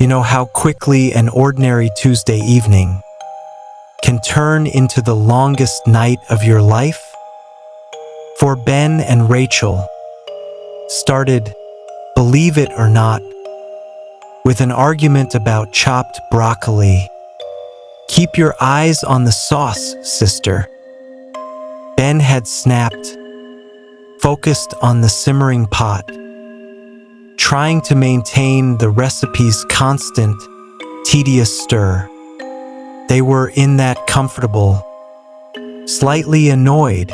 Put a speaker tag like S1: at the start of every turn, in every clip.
S1: You know how quickly an ordinary Tuesday evening can turn into the longest night of your life? For Ben and Rachel started, believe it or not, with an argument about chopped broccoli. Keep your eyes on the sauce, sister. Ben had snapped, focused on the simmering pot, trying to maintain the recipe's constant, tedious stir. They were in that comfortable, slightly annoyed,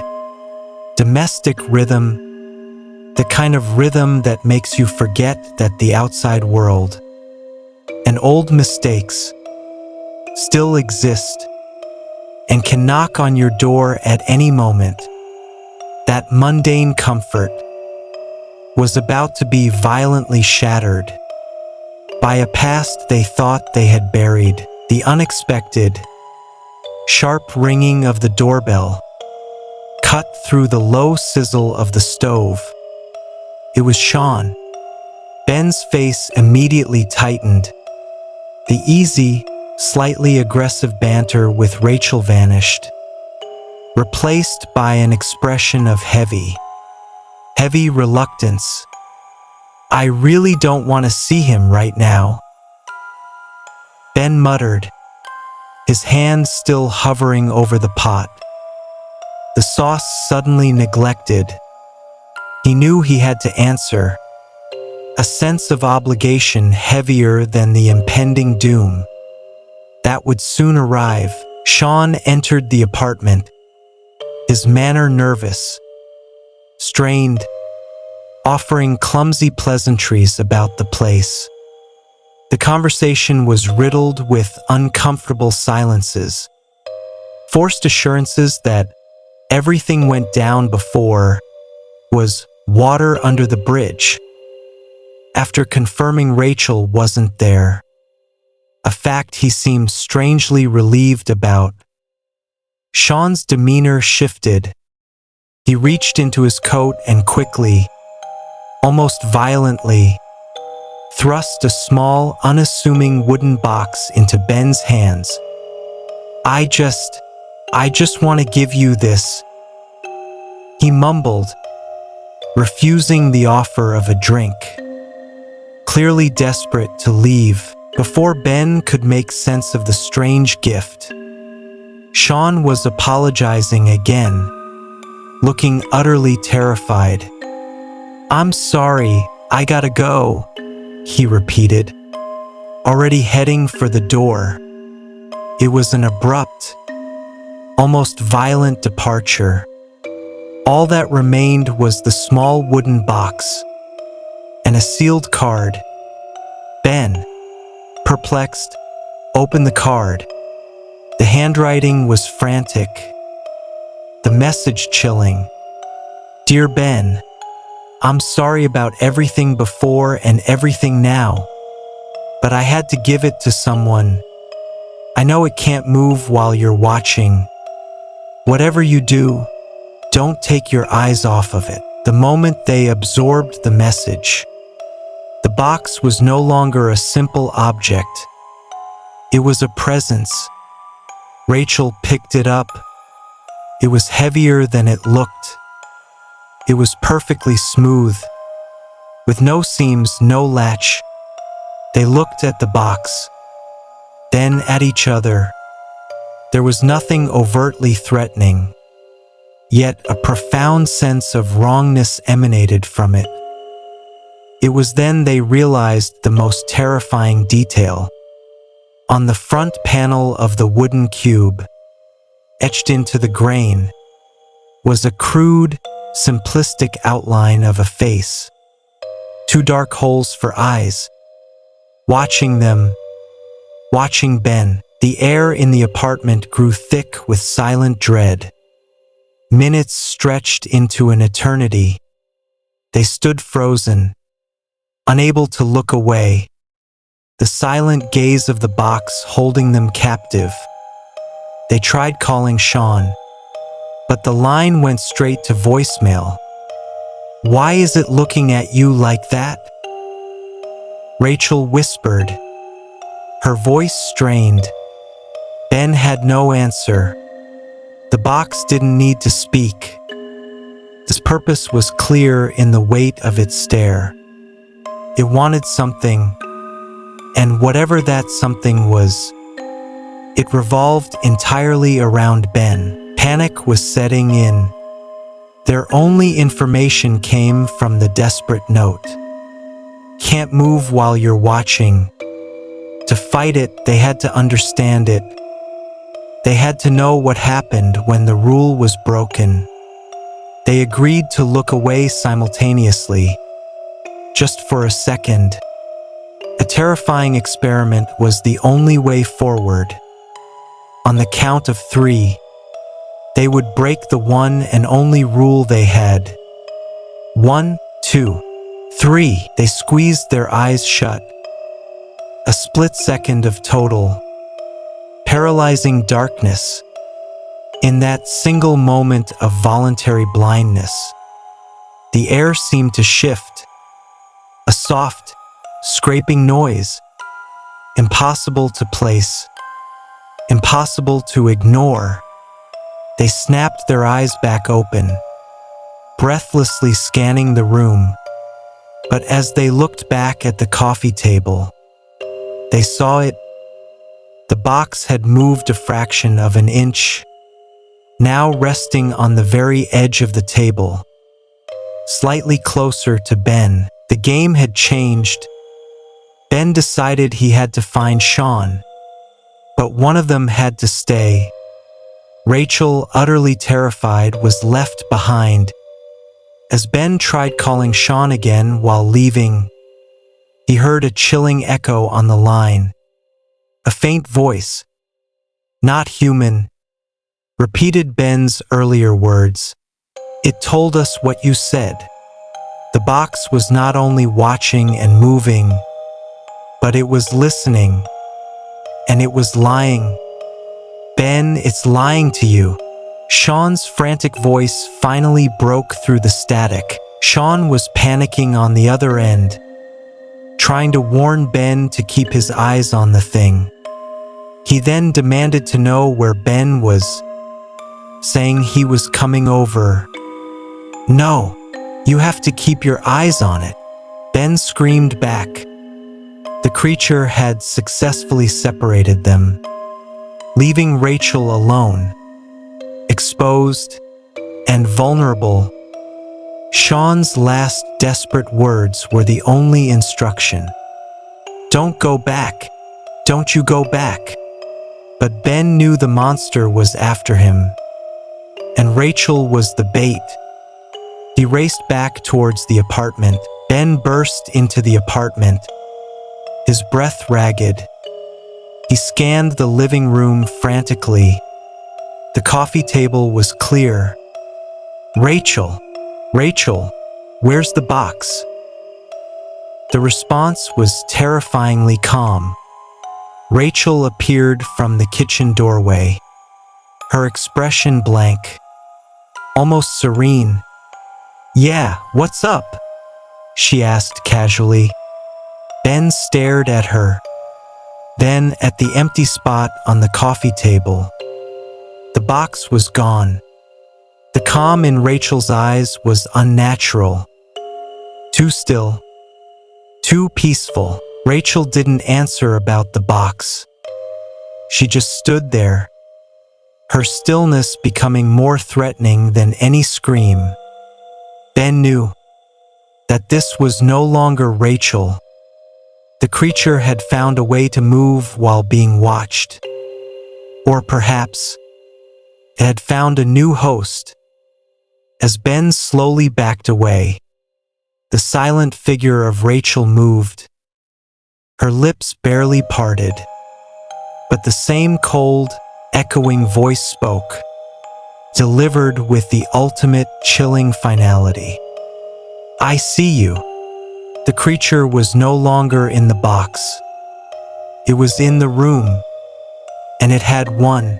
S1: domestic rhythm, the kind of rhythm that makes you forget that the outside world and old mistakes still exist and can knock on your door at any moment. That mundane comfort was about to be violently shattered by a past they thought they had buried. The unexpected, sharp ringing of the doorbell cut through the low sizzle of the stove. It was Sean. Ben's face immediately tightened. The easy, slightly aggressive banter with Rachel vanished, replaced by an expression of heavy reluctance. I really don't want to see him right now, Ben muttered, his hand still hovering over the pot. The sauce suddenly neglected. He knew he had to answer, a sense of obligation heavier than the impending doom that would soon arrive. Sean entered the apartment, his manner nervous, strained, offering clumsy pleasantries about the place. The conversation was riddled with uncomfortable silences, forced assurances that everything went down before was water under the bridge. After confirming Rachel wasn't there, a fact he seemed strangely relieved about, Sean's demeanor shifted. He reached into his coat and quickly, almost violently, thrust a small, unassuming wooden box into Ben's hands. I just want to give you this, he mumbled, refusing the offer of a drink, clearly desperate to leave. Before Ben could make sense of the strange gift, Sean was apologizing again, looking utterly terrified. I'm sorry, I gotta go, he repeated, already heading for the door. It was an abrupt, almost violent departure. All that remained was the small wooden box and a sealed card. Ben, perplexed, opened the card. The handwriting was frantic, the message chilling. Dear Ben, I'm sorry about everything before and everything now, but I had to give it to someone. I know it can't move while you're watching. Whatever you do, don't take your eyes off of it. The moment they absorbed the message, the box was no longer a simple object. It was a presence. Rachel picked it up. It was heavier than it looked. It was perfectly smooth, with no seams, no latch. They looked at the box, then at each other. There was nothing overtly threatening, yet a profound sense of wrongness emanated from it. It was then they realized the most terrifying detail. On the front panel of the wooden cube, etched into the grain, was a crude, simplistic outline of a face. 2 dark holes for eyes. Watching them, watching Ben, the air in the apartment grew thick with silent dread. Minutes stretched into an eternity. They stood frozen, unable to look away, the silent gaze of the box holding them captive. They tried calling Sean, but the line went straight to voicemail. Why is it looking at you like that? Rachel whispered, her voice strained. Ben had no answer. The box didn't need to speak. Its purpose was clear in the weight of its stare. It wanted something, and whatever that something was, it revolved entirely around Ben. Panic was setting in. Their only information came from the desperate note. Can't move while you're watching. To fight it, they had to understand it. They had to know what happened when the rule was broken. They agreed to look away simultaneously, just for a second. A terrifying experiment was the only way forward. On the count of 3, they would break the one and only rule they had. 1, 2, 3. They squeezed their eyes shut. A split second of total, paralyzing darkness. In that single moment of voluntary blindness, the air seemed to shift. A soft, scraping noise, impossible to place, impossible to ignore. They snapped their eyes back open, breathlessly scanning the room. But as they looked back at the coffee table, they saw it. The box had moved a fraction of an inch, now resting on the very edge of the table, slightly closer to Ben. The game had changed. Ben decided he had to find Sean, but one of them had to stay. Rachel, utterly terrified, was left behind. As Ben tried calling Sean again while leaving, he heard a chilling echo on the line. A faint voice, not human, repeated Ben's earlier words. It told us what you said. The box was not only watching and moving, but it was listening, and it was lying. Ben, it's lying to you. Sean's frantic voice finally broke through the static. Sean was panicking on the other end, trying to warn Ben to keep his eyes on the thing. He then demanded to know where Ben was, saying he was coming over. No, you have to keep your eyes on it, Ben screamed back. The creature had successfully separated them, leaving Rachel alone, exposed and vulnerable. Sean's last desperate words were the only instruction. Don't go back. Don't you go back. But Ben knew the monster was after him, and Rachel was the bait. He raced back towards the apartment. Ben burst into the apartment, his breath ragged. He scanned the living room frantically. The coffee table was clear. Rachel, where's the box? The response was terrifyingly calm. Rachel appeared from the kitchen doorway, her expression blank, almost serene. Yeah, what's up? She asked casually. Ben stared at her, then at the empty spot on the coffee table. The box was gone. The calm in Rachel's eyes was unnatural, too still, too peaceful. Rachel didn't answer about the box. She just stood there, her stillness becoming more threatening than any scream. Ben knew that this was no longer Rachel. The creature had found a way to move while being watched. Or perhaps it had found a new host. As Ben slowly backed away, the silent figure of Rachel moved. Her lips barely parted, but the same cold, echoing voice spoke, delivered with the ultimate chilling finality. I see you. The creature was no longer in the box. It was in the room, and it had won.